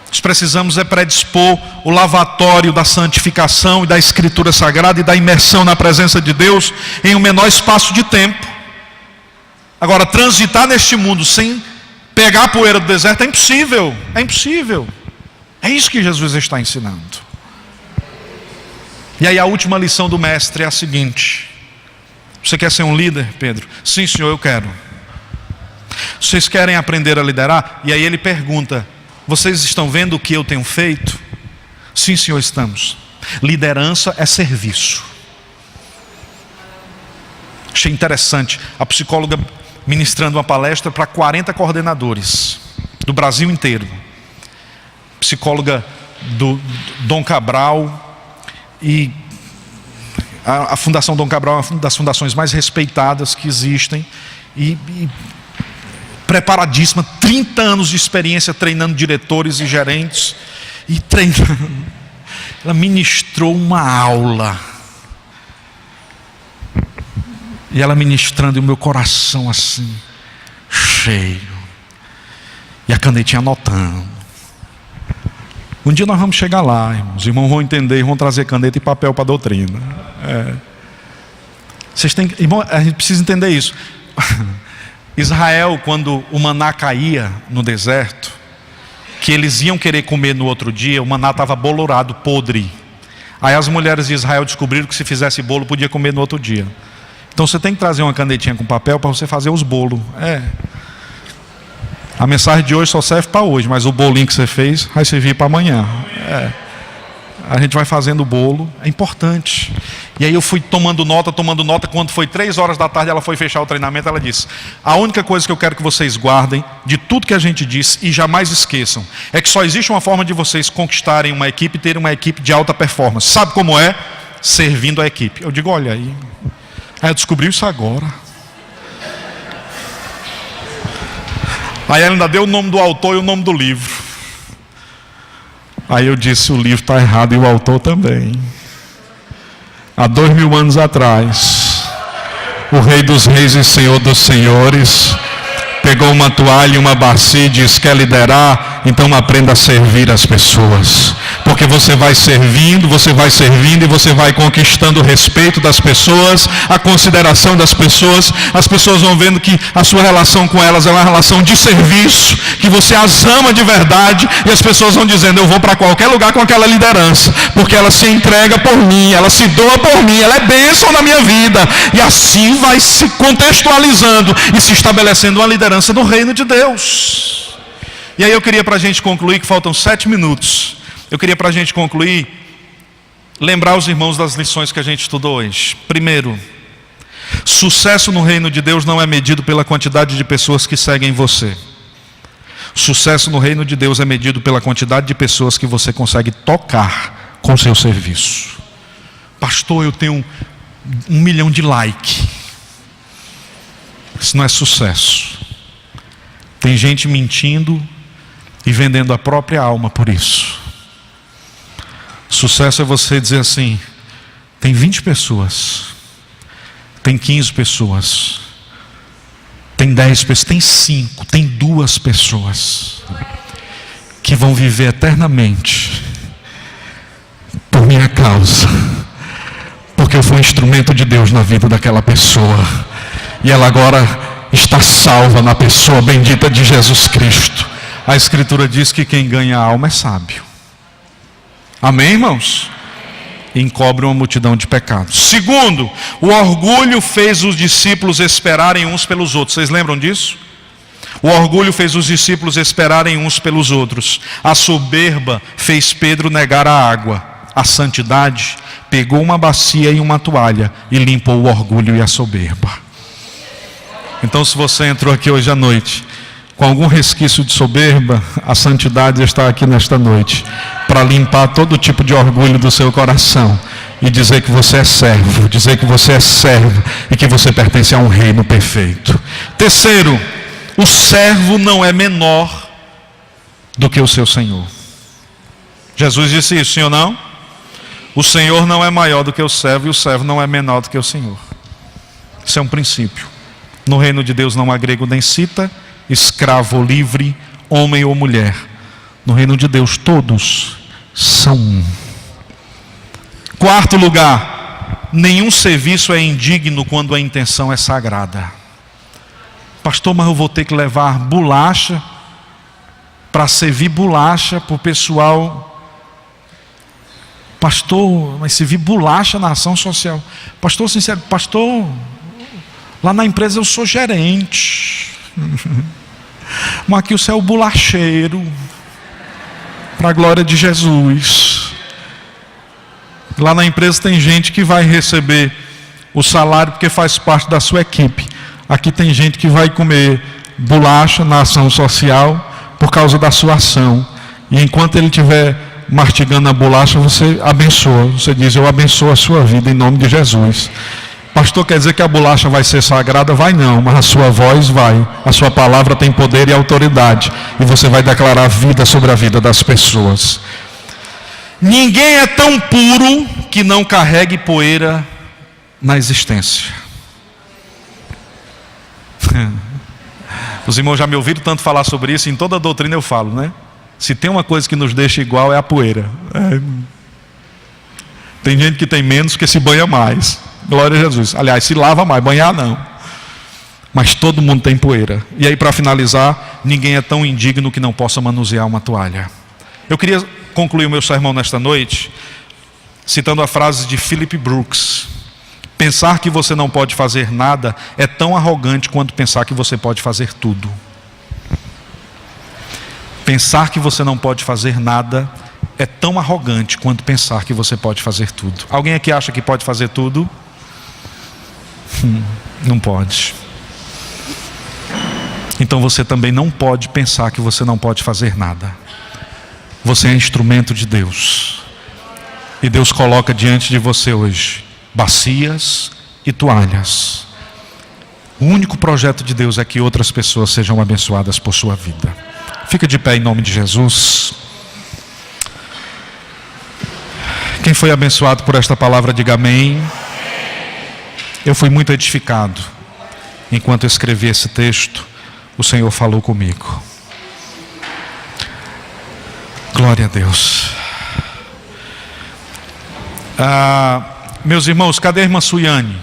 Nós precisamos é predispor o lavatório da santificação e da Escritura Sagrada e da imersão na presença de Deus em um menor espaço de tempo. Agora, transitar neste mundo sem pegar a poeira do deserto é impossível. É impossível. É isso que Jesus está ensinando. E aí a última lição do mestre é a seguinte: você quer ser um líder, Pedro? Sim, senhor, eu quero. Vocês querem aprender a liderar? E aí ele pergunta: vocês estão vendo o que eu tenho feito? Sim, senhor, estamos. Liderança é serviço. Achei interessante, a psicóloga ministrando uma palestra para 40 coordenadores do Brasil inteiro. Psicóloga do Dom Cabral, e a Fundação Dom Cabral é uma das fundações mais respeitadas que existem, e preparadíssima, 30 anos de experiência treinando diretores e gerentes, e treinando. Ela ministrou uma aula, e ela ministrando, e o meu coração assim, cheio, e a canetinha anotando. Um dia nós vamos chegar lá, irmãos. Os irmãos vão entender e vão trazer caneta e papel para a doutrina. Vocês têm, irmão, a gente precisa entender isso. Israel, quando o maná caía no deserto, que eles iam querer comer no outro dia, o maná estava bolorado, podre. Aí as mulheres de Israel descobriram que se fizesse bolo, podia comer no outro dia. Então você tem que trazer uma canetinha com papel para você fazer os bolos. A mensagem de hoje só serve para hoje, mas o bolinho que você fez vai servir para amanhã. A gente vai fazendo o bolo, é importante. E aí eu fui tomando nota. Quando foi 3 horas da tarde, ela foi fechar o treinamento. Ela disse: a única coisa que eu quero que vocês guardem de tudo que a gente disse e jamais esqueçam é que só existe uma forma de vocês conquistarem uma equipe e terem uma equipe de alta performance. Sabe como é? Servindo a equipe. Eu digo, olha aí, eu descobri isso agora. Aí ela ainda deu o nome do autor e o nome do livro. Aí eu disse: o livro está errado e o autor também. Há 2000 anos atrás, o Rei dos Reis e Senhor dos Senhores pegou uma toalha e uma bacia e disse: quer liderar? Então aprenda a servir as pessoas. Porque Porque você vai servindo e você vai conquistando o respeito das pessoas, a consideração das pessoas. As pessoas vão vendo que a sua relação com elas é uma relação de serviço, que você as ama de verdade, e as pessoas vão dizendo: eu vou para qualquer lugar com aquela liderança, porque ela se entrega por mim, ela se doa por mim, ela é bênção na minha vida. E assim vai se contextualizando e se estabelecendo uma liderança no reino de Deus. E aí eu queria, para a gente concluir, que faltam 7 minutos, eu queria, para a gente concluir, lembrar os irmãos das lições que a gente estudou hoje. Primeiro, sucesso no reino de Deus não é medido pela quantidade de pessoas que seguem você. Sucesso no reino de Deus é medido pela quantidade de pessoas que você consegue tocar com seu serviço. Pastor, eu tenho 1 milhão de likes. Isso não é sucesso. Tem gente mentindo e vendendo a própria alma por isso. Sucesso é você dizer assim: tem 20 pessoas, tem 15 pessoas, tem 10 pessoas, tem 5, tem 2 pessoas que vão viver eternamente por minha causa, porque eu fui um instrumento de Deus na vida daquela pessoa, e ela agora está salva na pessoa bendita de Jesus Cristo. A Escritura diz que quem ganha a alma é sábio. Amém, irmãos? Encobre uma multidão de pecados. Segundo, o orgulho fez os discípulos esperarem uns pelos outros. Vocês lembram disso? O orgulho fez os discípulos esperarem uns pelos outros. A soberba fez Pedro negar a água. A santidade pegou uma bacia e uma toalha e limpou o orgulho e a soberba. Então, se você entrou aqui hoje à noite com algum resquício de soberba, a santidade está aqui nesta noite para limpar todo tipo de orgulho do seu coração e dizer que você é servo, dizer que você é servo e que você pertence a um reino perfeito. Terceiro, o servo não é menor do que o seu Senhor. Jesus disse isso, sim ou não? O Senhor não é maior do que o servo e o servo não é menor do que o Senhor. Isso é um princípio. No reino de Deus não há grego nem cita, escravo ou livre, homem ou mulher. No reino de Deus todos são um. Quarto lugar, nenhum serviço é indigno quando a intenção é sagrada. Pastor, mas eu vou ter que levar bolacha para servir bolacha para o pessoal. Pastor, mas servir bolacha na ação social. Pastor, sincero, pastor, lá na empresa eu sou gerente. Mas aqui você é o bolacheiro, para a glória de Jesus. Lá na empresa tem gente que vai receber o salário porque faz parte da sua equipe. Aqui tem gente que vai comer bolacha na ação social por causa da sua ação. E enquanto ele estiver mastigando a bolacha, você abençoa. Você diz: eu abençoo a sua vida em nome de Jesus. Pastor, quer dizer que a bolacha vai ser sagrada? Vai não, mas a sua voz vai. A sua palavra tem poder e autoridade. E você vai declarar vida sobre a vida das pessoas. Ninguém é tão puro que não carregue poeira na existência. Os irmãos já me ouviram tanto falar sobre isso, em toda a doutrina eu falo, né? Se tem uma coisa que nos deixa igual é a poeira. Tem gente que tem menos que se banha mais. Glória a Jesus. Aliás, se lava mais, banhar não. Mas todo mundo tem poeira. E aí, para finalizar, ninguém é tão indigno que não possa manusear uma toalha. Eu queria concluir o meu sermão nesta noite citando a frase de Philip Brooks: pensar que você não pode fazer nada é tão arrogante quanto pensar que você pode fazer tudo. Pensar que você não pode fazer nada é tão arrogante quanto pensar que você pode fazer tudo. Alguém aqui acha que pode fazer tudo? Não pode. Então você também não pode pensar que você não pode fazer nada. Você é instrumento de Deus. E Deus coloca diante de você hoje bacias e toalhas. O único projeto de Deus é que outras pessoas sejam abençoadas por sua vida. Fica de pé em nome de Jesus. Quem foi abençoado por esta palavra, diga amém. Eu fui muito edificado. Enquanto eu escrevi esse texto, o Senhor falou comigo. Glória a Deus. Meus irmãos, cadê a irmã Suiane?